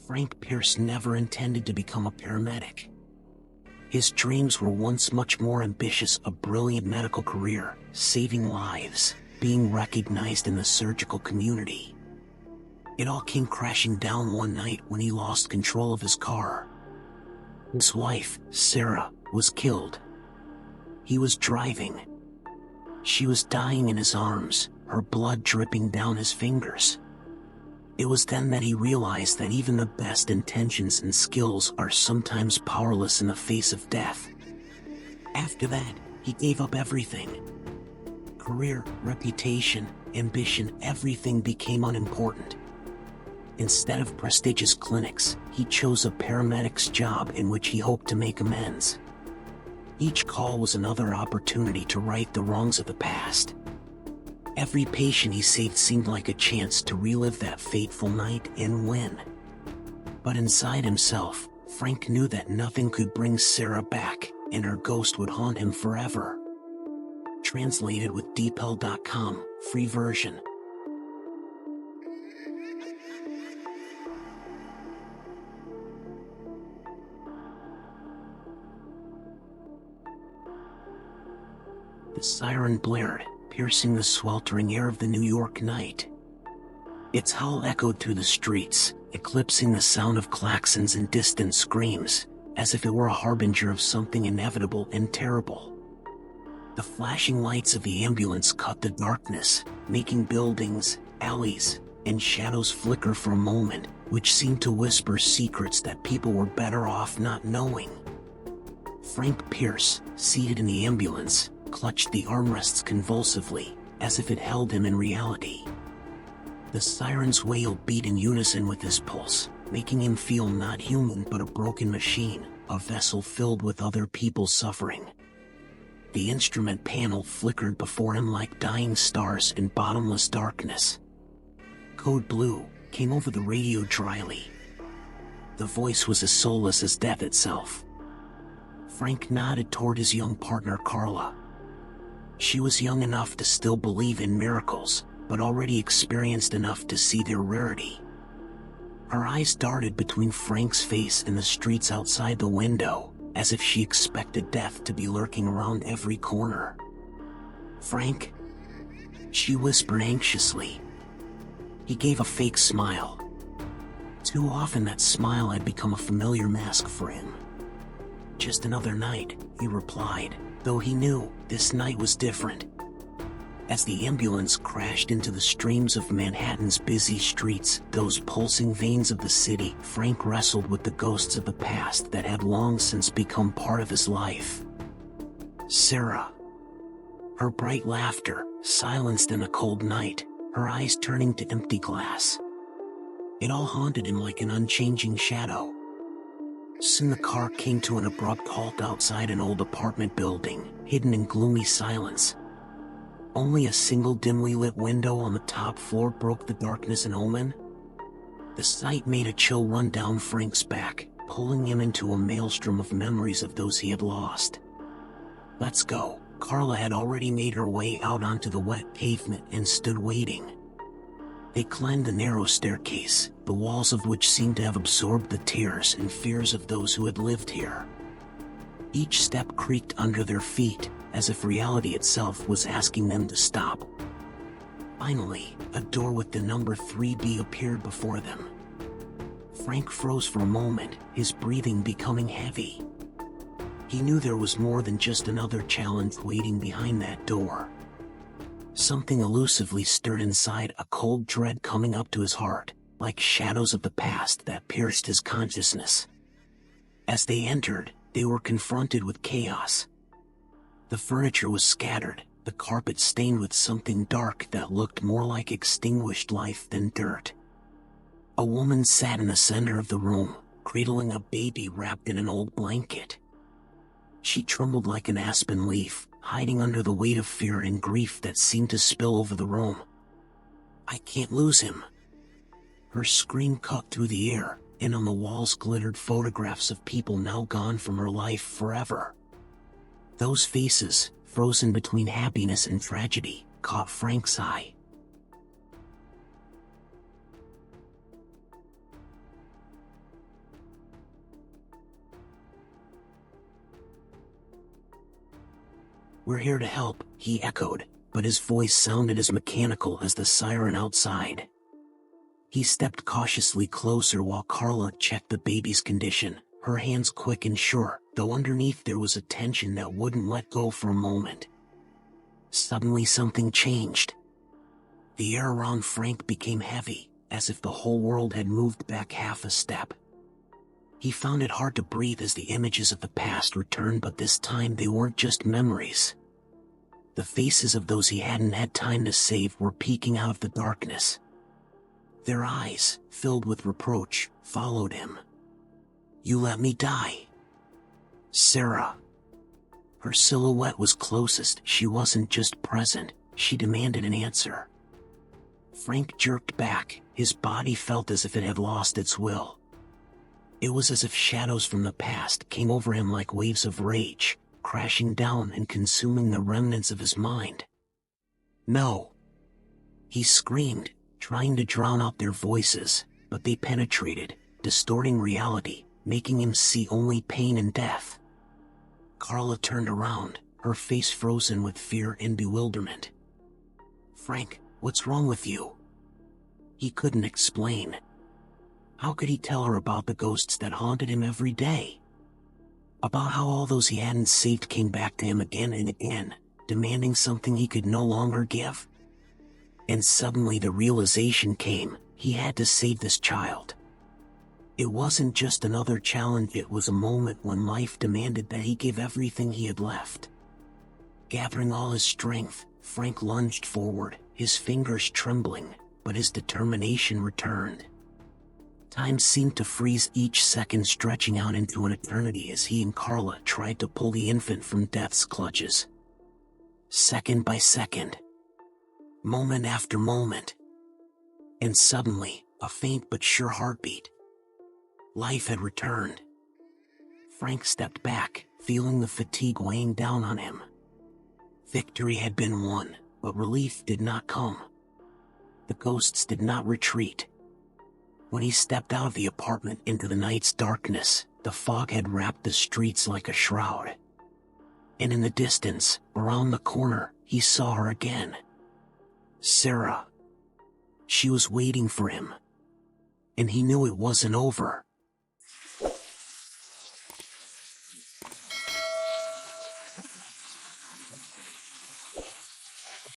Frank Pierce never intended to become a paramedic. His dreams were once much more ambitious: a brilliant medical career, saving lives, being recognized in the surgical community. It all came crashing down one night when he lost control of his car. His wife, Sarah, was killed. He was driving. She was dying in his arms, her blood dripping down his fingers. It was then that he realized that even the best intentions and skills are sometimes powerless in the face of death. After that, he gave up everything. Career, reputation, ambition, everything became unimportant. Instead of prestigious clinics, he chose a paramedic's job in which he hoped to make amends. Each call was another opportunity to right the wrongs of the past. Every patient he saved seemed like a chance to relive that fateful night and win. But inside himself, Frank knew that nothing could bring Sarah back, and her ghost would haunt him forever. Translated with DeepL.com, free version. The siren blared, piercing the sweltering air of the New York night. Its howl echoed through the streets, eclipsing the sound of klaxons and distant screams, as if it were a harbinger of something inevitable and terrible. The flashing lights of the ambulance cut the darkness, making buildings, alleys, and shadows flicker for a moment, which seemed to whisper secrets that people were better off not knowing. Frank Pierce, seated in the ambulance, clutched the armrests convulsively, as if it held him in reality. The siren's wail beat in unison with his pulse, making him feel not human but a broken machine, a vessel filled with other people's suffering. The instrument panel flickered before him like dying stars in bottomless darkness. Code Blue came over the radio dryly. The voice was as soulless as death itself. Frank nodded toward his young partner Carla. She was young enough to still believe in miracles, but already experienced enough to see their rarity. Her eyes darted between Frank's face and the streets outside the window, as if she expected death to be lurking around every corner. "Frank?" she whispered anxiously. He gave a fake smile. Too often that smile had become a familiar mask for him. "Just another night," he replied, though he knew this night was different. As the ambulance crashed into the streams of Manhattan's busy streets, those pulsing veins of the city, Frank wrestled with the ghosts of the past that had long since become part of his life. Sarah. Her bright laughter, silenced in a cold night, her eyes turning to empty glass. It all haunted him like an unchanging shadow. Soon the car came to an abrupt halt outside an old apartment building, hidden in gloomy silence. Only a single dimly lit window on the top floor broke the darkness and omen. The sight made a chill run down Frank's back, pulling him into a maelstrom of memories of those he had lost. "Let's go." Carla had already made her way out onto the wet pavement and stood waiting. They climbed the narrow staircase, the walls of which seemed to have absorbed the tears and fears of those who had lived here. Each step creaked under their feet, as if reality itself was asking them to stop. Finally, a door with the number 3B appeared before them. Frank froze for a moment, his breathing becoming heavy. He knew there was more than just another challenge waiting behind that door. Something elusively stirred inside, a cold dread coming up to his heart, like shadows of the past that pierced his consciousness. As they entered, they were confronted with chaos. The furniture was scattered, the carpet stained with something dark that looked more like extinguished life than dirt. A woman sat in the center of the room, cradling a baby wrapped in an old blanket. She trembled like an aspen leaf, hiding under the weight of fear and grief that seemed to spill over the room. "I can't lose him." Her scream cut through the air, and on the walls glittered photographs of people now gone from her life forever. Those faces, frozen between happiness and tragedy, caught Frank's eye. "We're here to help," he echoed, but his voice sounded as mechanical as the siren outside. He stepped cautiously closer while Carla checked the baby's condition, her hands quick and sure, though underneath there was a tension that wouldn't let go for a moment. Suddenly something changed. The air around Frank became heavy, as if the whole world had moved back half a step. He found it hard to breathe as the images of the past returned, but this time they weren't just memories. The faces of those he hadn't had time to save were peeking out of the darkness. Their eyes, filled with reproach, followed him. "You let me die." Sarah. Her silhouette was closest. She wasn't just present, she demanded an answer. Frank jerked back, his body felt as if it had lost its will. It was as if shadows from the past came over him like waves of rage, crashing down and consuming the remnants of his mind. "No!" he screamed, trying to drown out their voices, but they penetrated, distorting reality, making him see only pain and death. Carla turned around, her face frozen with fear and bewilderment. "Frank, what's wrong with you?" He couldn't explain. How could he tell her about the ghosts that haunted him every day? About how all those he hadn't saved came back to him again and again, demanding something he could no longer give? And suddenly the realization came, he had to save this child. It wasn't just another challenge, it was a moment when life demanded that he give everything he had left. Gathering all his strength, Frank lunged forward, his fingers trembling, but his determination returned. Time seemed to freeze, each second stretching out into an eternity as he and Carla tried to pull the infant from death's clutches. Second by second. Moment after moment. And suddenly, a faint but sure heartbeat. Life had returned. Frank stepped back, feeling the fatigue weighing down on him. Victory had been won, but relief did not come. The ghosts did not retreat. When he stepped out of the apartment into the night's darkness, the fog had wrapped the streets like a shroud. And in the distance, around the corner, he saw her again. Sarah. She was waiting for him. And he knew it wasn't over.